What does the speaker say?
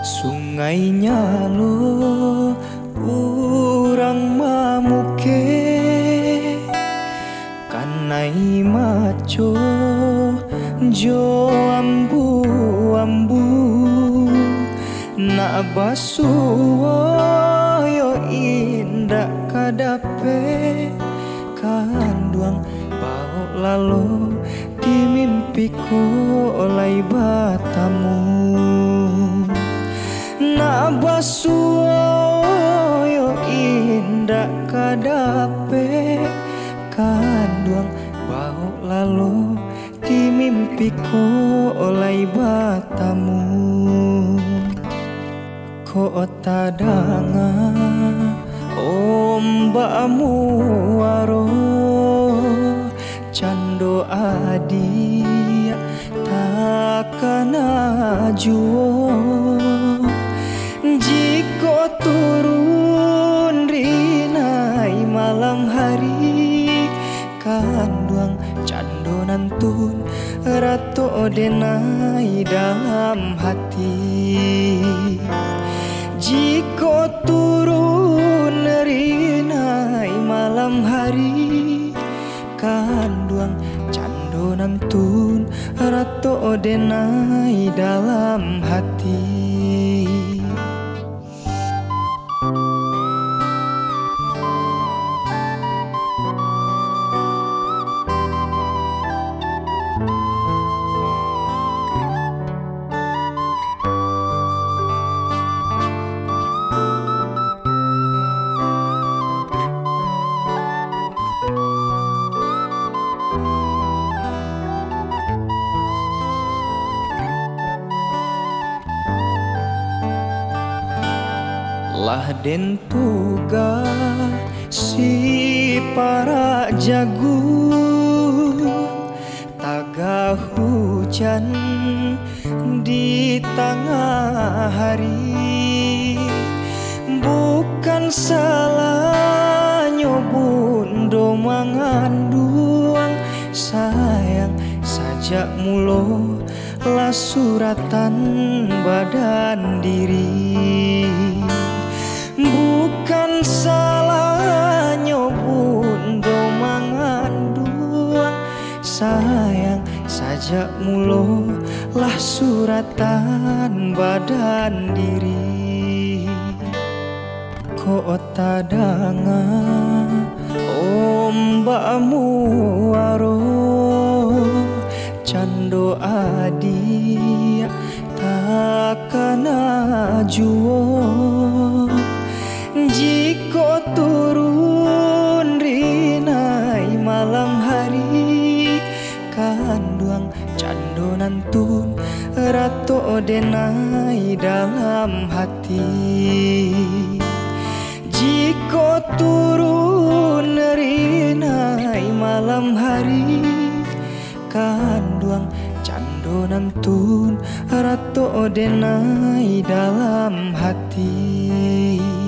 Sungainya lo urang mamuke kanai maco jo ambu-ambu na basuo yo indah kadape kanduang bau lalu di mimpiku oleh batamu na basuo yo indah kadape kanduang bau lalu di mimpiku oleh batamu kota danga ombakmu waro cando adi takana juo jiko turun rinai malam hari kanduang cando nantun ratu denai dalam hati jiko turun rinai malam hari kanduang cando nantun ratu denai dalam hati. Lah den tuga si para jagu taga hujan di tengah hari bukan salah nyobundo manganduang sayang saja mulo lah suratan badan diri bukan salah nyobundo manganduang sayang saja mulo lah suratan badan diri kota danga ombakmu waro cando adi takana juo jiko turun rinai malam hari kanduang cando nantun ratu denai dalam hati jiko turun rinai malam hari kanduang cando nantun ratu denai dalam hati.